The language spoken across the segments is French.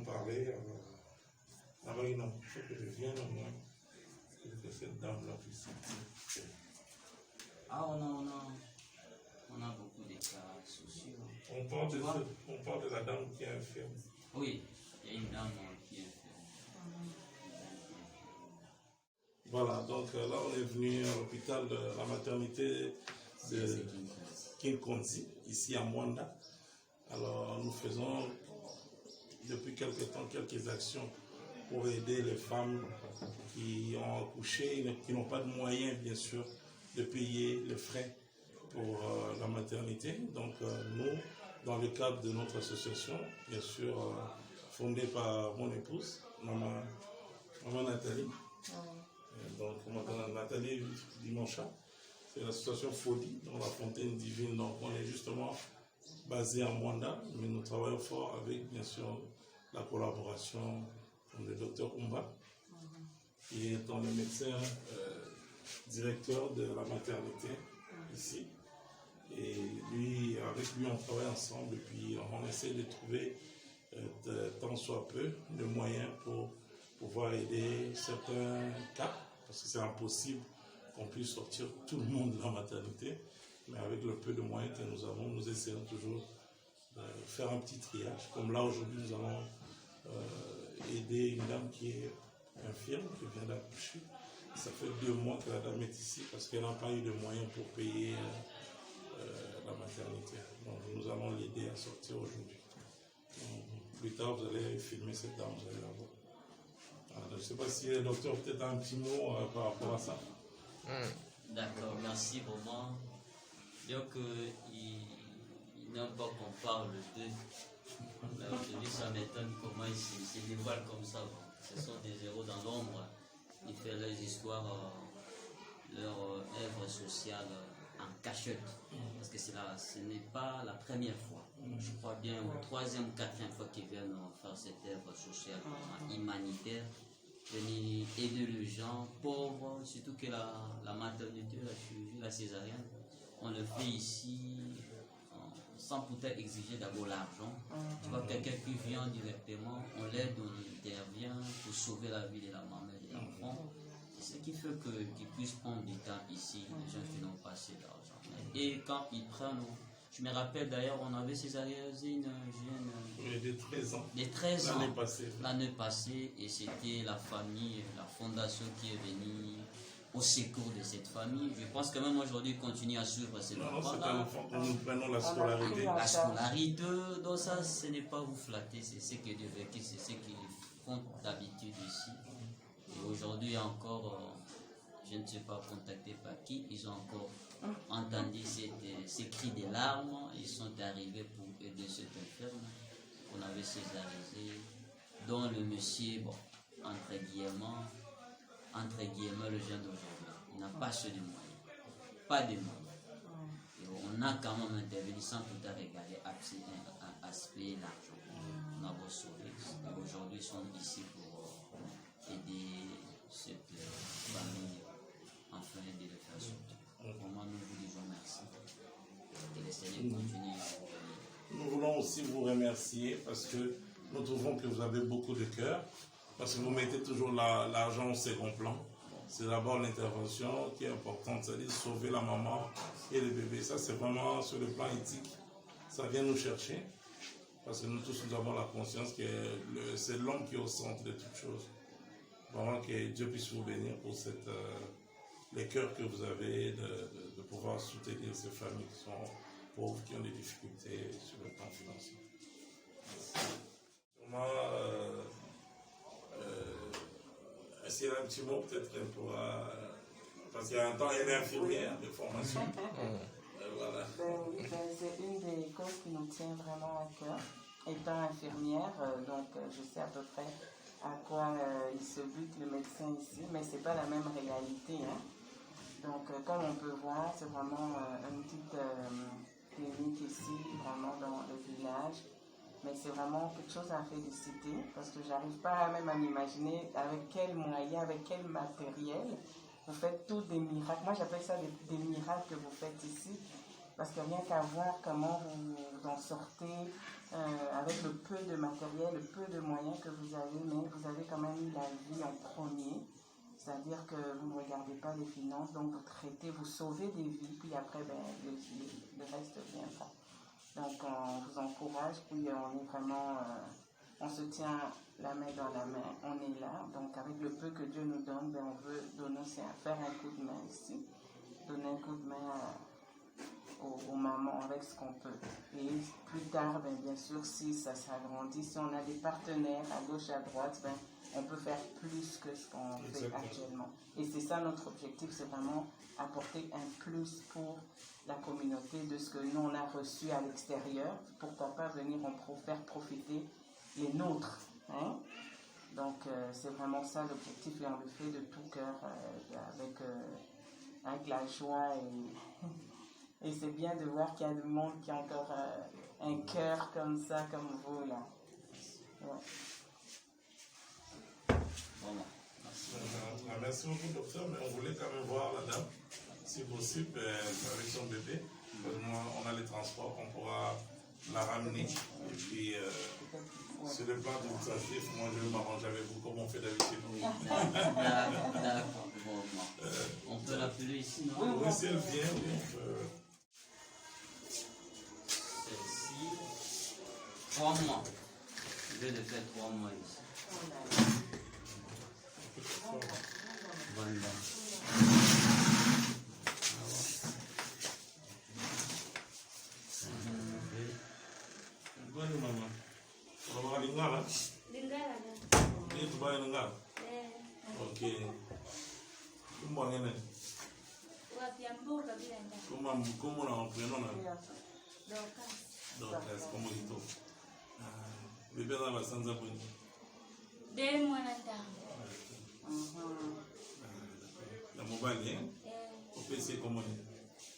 m'ont parlé. Alors il faut que je vienne au moins, que cette dame-là puisse sortir. Ah, on a beaucoup de cas sociaux. On parle de la dame qui est infirme. Oui, il y a une dame qui est infirme. Voilà, donc là on est venu à l'hôpital de la maternité de Kinkonzi, ici à Mwanda. Alors nous faisons depuis quelque temps quelques actions pour aider les femmes qui ont accouché, qui n'ont pas de moyens bien sûr de payer les frais pour la maternité. Donc nous, dans le cadre de notre association, bien sûr fondée par mon épouse, maman Nathalie, donc Nathalie Dimancha, c'est l'association FODI, dans la Fontaine Divine. Donc on est justement basé à Mwanda, mais nous travaillons fort avec bien sûr la collaboration du docteur Umba, qui est le médecin directeur de la maternité ici. Et lui, avec lui, on travaille ensemble et puis on essaie de trouver tant soit peu de moyens pour pouvoir aider certains cas, parce que c'est impossible qu'on puisse sortir tout le monde de la maternité, mais avec le peu de moyens que nous avons, nous essayons toujours de faire un petit triage. Comme là aujourd'hui, nous allons aider une dame qui est infirme, qui vient d'accoucher. Ça fait 2 mois que la dame est ici parce qu'elle n'a pas eu de moyens pour payer la maternité. Donc nous allons l'aider à sortir aujourd'hui. Plus tard, vous allez filmer cette dame, vous allez la voir. Alors, je ne sais pas si le docteur peut-être un petit mot par rapport à ça. D'accord, merci vraiment. Donc, il n'aime pas qu'on parle d'eux. Aujourd'hui, ça m'étonne comment ils se dévoilent comme ça. Ce sont des héros dans l'ombre. Ils font leurs histoires, leur œuvre sociale en cachette. Parce que ce n'est pas la première fois. Je crois bien au 3e, 4e fois qu'ils viennent faire cette œuvre sociale humanitaire. Venir aider les gens pauvres, surtout que la maternité, la chirurgie, la césarienne, on le fait ici sans peut-être exiger d'abord l'argent. Tu vois, quelqu'un qui vient directement, on l'aide, on intervient pour sauver la vie de la maman et de l'enfant. C'est ce qui fait qu'ils puissent prendre du temps ici, les gens qui n'ont pas assez d'argent. Et quand ils prennent, je me rappelle d'ailleurs, on avait césarianisé une jeune de 13 ans. De 13 ans. L'année passée. Et c'était la famille, la fondation qui est venue au secours de cette famille. Je pense que même aujourd'hui, continue à suivre cet enfant. Non, c'est un enfant que nous prenons la scolarité. La scolarité, donc ça, ce n'est pas vous flatter, c'est ce que de vécu, c'est ce qu'ils font d'habitude ici. Et aujourd'hui encore, je ne sais pas contacté par qui, ils ont encore entendu ces cris de larmes, ils sont arrivés pour aider cette infirme qu'on avait césarisé, dont le monsieur, bon, entre guillemets, le jeune d'aujourd'hui, il n'a pas ce de moyens, pas de moyens. Et on a quand même intervenu sans tout à regarder aspect l'argent. On a beau sauver. Et aujourd'hui, ils sont ici pour aider cette famille, enfin aider les faire sortir. Vraiment, nous vous disons merci. Et le Seigneur continue. Nous voulons aussi vous remercier parce que nous trouvons que vous avez beaucoup de cœur, parce que vous mettez toujours l'argent au second plan. C'est d'abord l'intervention qui est importante, c'est-à-dire sauver la maman et le bébé. Ça, c'est vraiment sur le plan éthique. Ça vient nous chercher, parce que nous tous, nous avons la conscience que c'est l'homme qui est au centre de toutes choses. Vraiment que Dieu puisse vous bénir pour les cœurs que vous avez de pouvoir soutenir ces familles qui sont pauvres, qui ont des difficultés sur le plan financier. S'il y a un petit mot, peut-être qu'elle pourra... Parce qu'il y a un temps, elle est infirmière de formation. Voilà. C'est une des causes qui nous tient vraiment à cœur. Étant infirmière, donc je sais à peu près à quoi il se bute le médecin ici, mais ce n'est pas la même réalité. Hein. Donc, comme on peut voir, c'est vraiment une petite clinique ici, vraiment dans le village. Mais c'est vraiment quelque chose à féliciter, parce que j'arrive pas même à m'imaginer avec quels moyens, avec quel matériel vous faites tous des miracles. Moi, j'appelle ça des miracles que vous faites ici. Parce que rien qu'à voir comment vous en sortez avec le peu de matériel, le peu de moyens que vous avez, mais vous avez quand même eu la vie en premier. C'est-à-dire que vous ne regardez pas les finances, donc vous traitez, vous sauvez des vies, puis après, le reste viendra. Donc on vous encourage, puis on est vraiment, on se tient la main dans la main, on est là. Donc avec le peu que Dieu nous donne, on veut donner, faire un coup de main ici, donner un coup de main aux mamans avec ce qu'on peut. Et plus tard, bien sûr, si ça s'agrandit, si on a des partenaires à gauche, à droite, on peut faire plus que ce qu'on fait actuellement. Et c'est ça notre objectif, c'est vraiment apporter un plus pour la communauté de ce que nous on a reçu à l'extérieur. Pourquoi pas venir faire profiter les nôtres. Hein? Donc c'est vraiment ça l'objectif et on le fait de tout cœur avec la joie et c'est bien de voir qu'il y a du monde qui a encore un cœur comme ça, comme vous là. Ouais. Merci beaucoup, docteur, mais on voulait quand même voir la dame, si possible, avec son bébé. Moi, on a les transports, on pourra la ramener. Et puis, sur le plan administratif, moi, je vais m'arranger avec vous comme on fait d'habitude. D'accord, on peut l'appeler ici, non? Oui, si elle vient, oui, on peut. Celle-ci, 3 mois. Je vais le faire 3 mois ici. Voilà. Bonne maman. On va aller là. Lingala. Tu vas aller là. Ok. Comment on est? Wapiamboka bila ndani. Comment on a appris non? Donc, comment il tombe? Bébé dans la sanza bonne. Demu mwana ndani. La mobile, hein? Au PC, comment on est?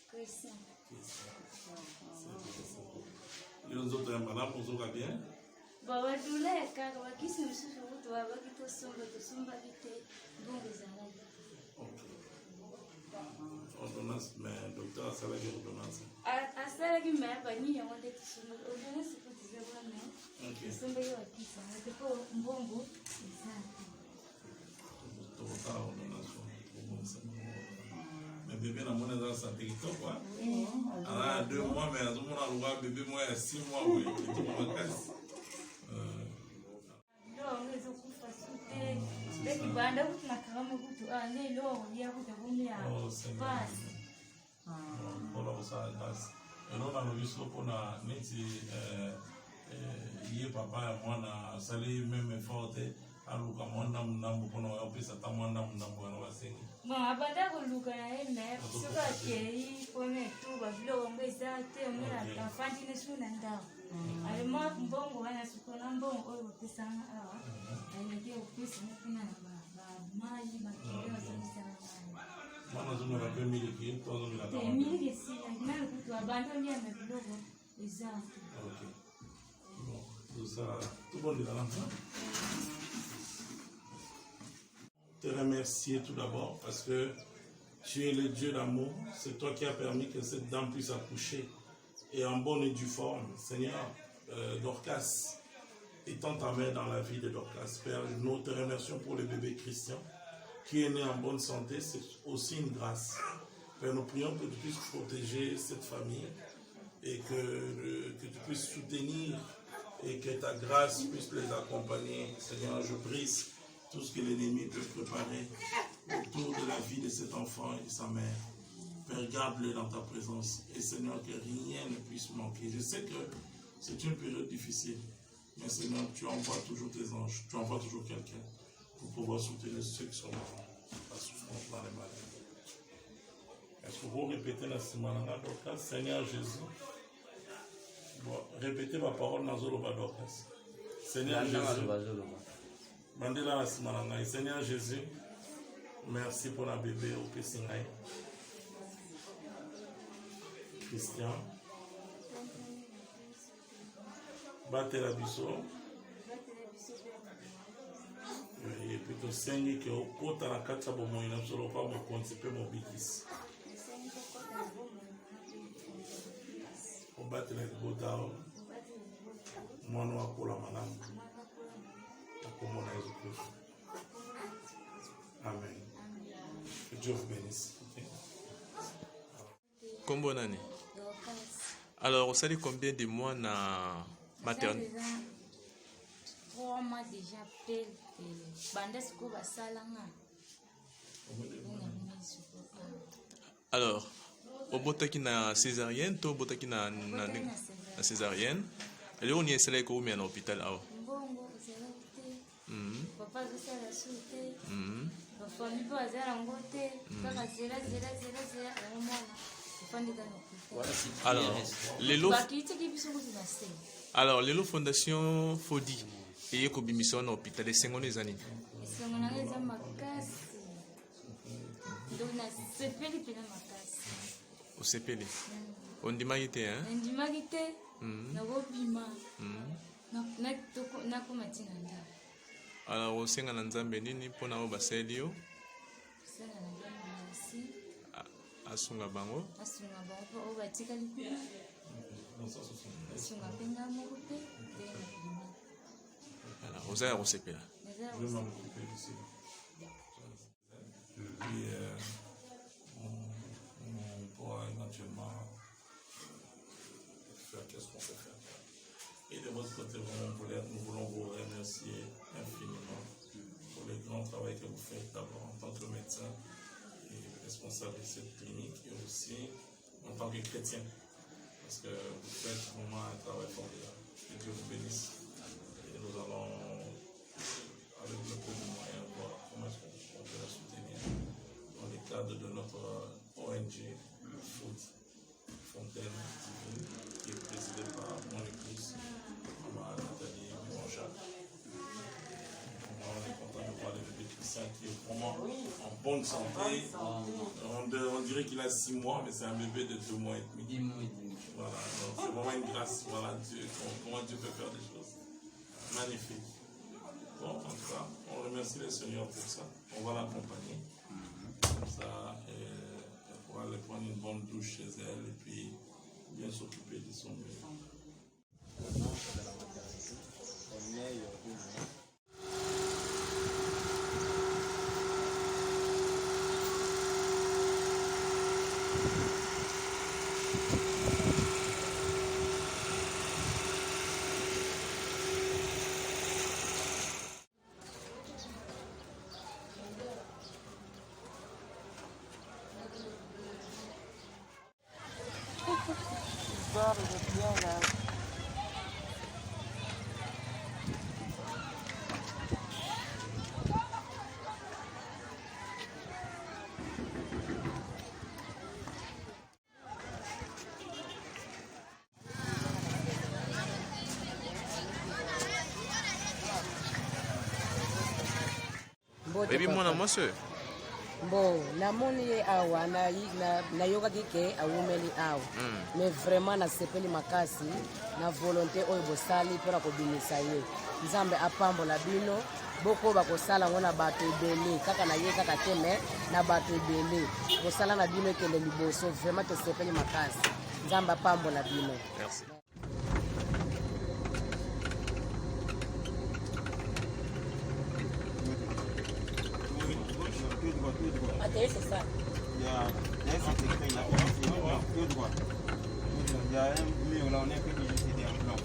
Christian. Les autres, madame, vous allez bien? Baba dule kaka wakisi msusu mtu wabaki tosumba vite bongo zalaji. Ok. Ordonnance, mais docteur, ça va dire ordonnance. Asala ki meba ni ya wande tosumba ordonnance kutize bwana. Ok. Tosumba yo wakisa ndipo mbongo zalaji. Total ordonnance. Mais bébé n'a mon dans sa TikTok quoi. Ah 2 mois mais à ce moment là bébé moi 6 mois oui. Bekibanda kuti nakarama kuti lelo ya kuti kumya basi voilà ça grâce et non on a vu ce qu'on a neti papa et moi na sali même effort aluka mwana mnambo pona wa pesa ta mwana mnambo wana wasengi abanda kuluka na ene suka kei pone tu bavilo ngeza te mwana afandi ne suna ndao alima mbongo wana sukona mbongo oyo pesa awa aingie upesi kuna ba mali bakileo sana mwana zuno la 2000 ki tozo mila ta mili si na kutu abanda ndia mebilogo exact. OK bon tout ça tout bon de la te remercier tout d'abord parce que tu es le Dieu d'amour. C'est toi qui as permis que cette dame puisse accoucher et en bonne et due forme. Seigneur, Dorcas, étends ta main dans la vie de Dorcas. Père, nous te remercions pour le bébé Christian qui est né en bonne santé. C'est aussi une grâce. Père, nous prions que tu puisses protéger cette famille et que tu puisses soutenir et que ta grâce puisse les accompagner. Seigneur, je brise tout ce que l'ennemi peut préparer autour de la vie de cet enfant et de sa mère. Père, garde-le dans ta présence. Et Seigneur, que rien ne puisse manquer. Je sais que c'est une période difficile. Mais Seigneur, tu envoies toujours tes anges. Tu envoies toujours quelqu'un pour pouvoir soutenir ceux qui sont dans la souffrance, dans les maladies. Est-ce que vous répétez la semaine là, Seigneur Jésus? Bon, répétez ma parole dans le Dorcas. Seigneur Jésus. Mandela la semaine. Seigneur Jésus, merci pour la bébé au Pessingaï. Christian. Batte la biso. Et puis tu saignes que au côté de la carte, bon, il n'a pas me concept mon bikis. batela libota mwana wakola malamu na kombo na Yesu Kristo. Amen. Que Dieu vous bénisse. Kombo nani? Alors, vous savez combien de mois na maternité? 3 mois déjà pile. Banda siko basalanga. Alors, au botaki na césarienne, to botaki na césarienne. Et là, on y est allé combien à l'hôpital? Mbongo, papa zosala soute. Bafamille po azala ngote. Kaka zela mwana. Alors, les fondations Fodi et Kobimission à l'hôpital, les 5 ans des années. Au CPL. On dit magité, hein? On dit magité. Alors, au sein de l'Anzambe, ni pour nous baselio. Asunga bango. Asunga bango po obatika likuna. Asunga penga moko pe. Alors, vous avez recépé là. Je vais m'occuper ici. Puis, on pourra éventuellement faire qu'est-ce qu'on peut faire. Et de votre côté, nous voulons vous remercier infiniment pour le grand travail que vous faites d'abord en tant que médecin responsable de cette clinique et aussi en tant que chrétien, parce que vous faites vraiment un travail formidable. Que Dieu vous bénisse. Et nous allons, avec le peu de moyens, voir comment est-ce qu'on peut la soutenir dans le cadre de notre ONG Food Fontaine Divine, qui est présidée par mon épouse, Maman Nathalie Jacques. On est content de voir le bébé Christian qui est vraiment en bonne santé. On dirait qu'il a 6 mois, mais c'est un bébé de 2 mois et demi. 10 mois et demi. Voilà, donc c'est vraiment une grâce. Voilà, Dieu, comment Dieu peut faire des choses magnifiques. Bon, en tout cas, on remercie le Seigneur pour ça. On va l'accompagner. Comme ça, elle pourra aller prendre une bonne douche chez elle et puis bien s'occuper de son bébé. Baby mwana mwase. Bon, namoni ye awa na yoga kike awumeli awa. Mais vraiment na sepeli makasi na volonté oyo bosali pora ko binisa ye. Nzambe apambola bino boko bakosala ngona bato ebele kaka na ye kaka teme na bato ebele. Bosala na bino ekende liboso vraiment te sepeli makasi. Nzambe apambola bino. Merci. Attends, c'est ça. Il y a c'est écrit, il y a deux droits. Il y a un mur là, on est que c'est en blanc.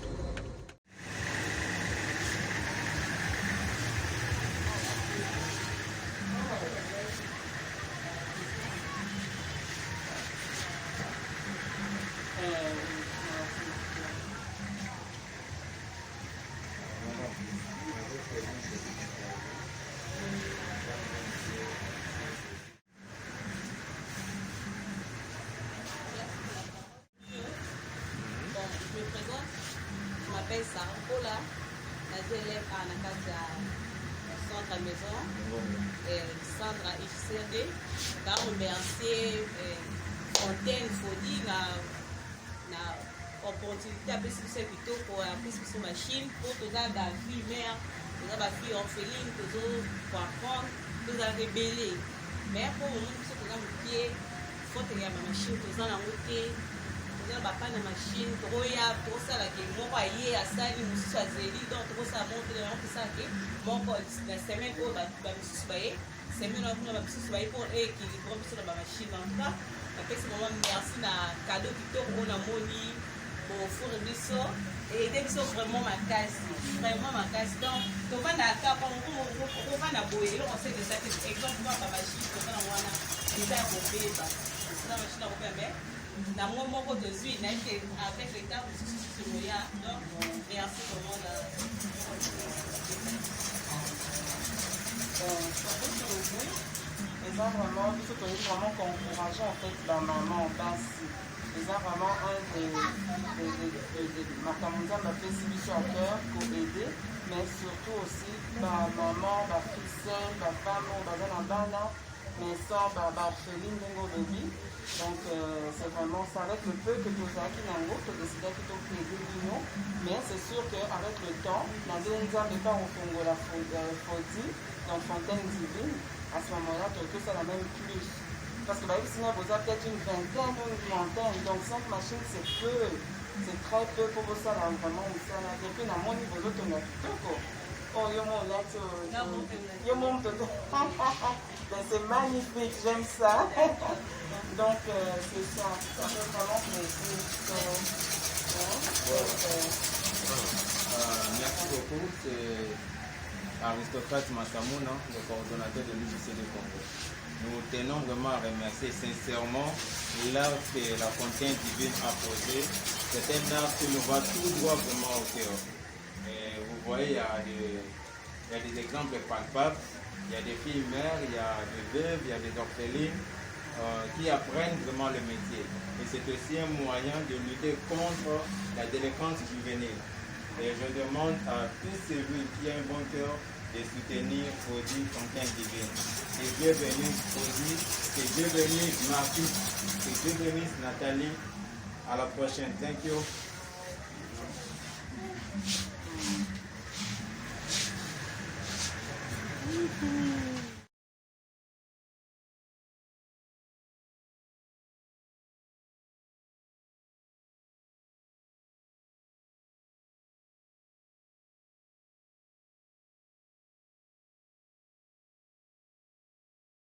Sarankola, les élèves à Nakaja centre à maison, centre à ICD, car remercier Fontaine Fodi na opportunité à plus plutôt pour plus machine pour tout ça la vie mère, tout ça la fille orpheline, tout ça pour apprendre, tout ça rébeller. Mais pour nous, tout ça pied, faut qu'il y ait ma machine, tout ça la route, tout eza bapana machine tokoya tokosalaka moko aye asali mosusu azeli donc tokosala montre yango tosalaka moko na semaine oyo bamisusu baye semaine oyo kuna bamisusu baye mpo équilibre biso na bamachine en tout cas napesi mama merci na cadeau kitoko oyo namoni bofure biso ede biso vraiment makasi donc tovandaka kovanda boye eloko se deja te exemple kaka bamachine tovanda wana eza ya kobeba osila machine ya kobeba mais na moi moko tozwi nayebi ke avec le temps mosusu moya donc merci vraiment na eza vraiment biso toyei vraiment qu'encourager en fait bamaman basi eza vraiment un makambo nzambe apesi biso à cœur koaide mais surtout aussi bamaman bafille seule bafemme oyo baza na bana mais sans baorpheline ndenge olobi donc c'est vraiment ça avec le peu que tozalaki nango todesidaki toaide bino mais c'est sûr que avec le temps nandeli nzambe mpa kofongola fodi donc fontaine divine à ce moment-là tokosala même plus parce que bayebisinga boza peut-être une vingtaine ou une trentaine donc 5 machines c'est peu c'est très peu pour bosala vraiment mosala et puis namoni bozotonga kitoko oh yo mo olati yo mo mtoto c'est magnifique j'aime ça donc c'est ça fait vraiment plaisir merci beaucoup c'est Aristocrate Masamuna, le coordonnateur de l'UJCD Congo. Nous tenons vraiment à remercier sincèrement l'art que la Fontaine Divine a posé. C'est un art qui nous va tout droit vraiment au cœur. Et vous voyez, il y a des exemples palpables. Il y a des filles mères, il y a des veuves, il y a des orphelines qui apprennent vraiment le métier. Et c'est aussi un moyen de lutter contre la délinquance juvénile. Et je demande à tous celui qui a un bon cœur de soutenir Fodi Fontaine Divine. Que Dieu bénisse Fodi, que Dieu bénisse Marquis, que Dieu bénisse Nathalie. À la prochaine. Thank you.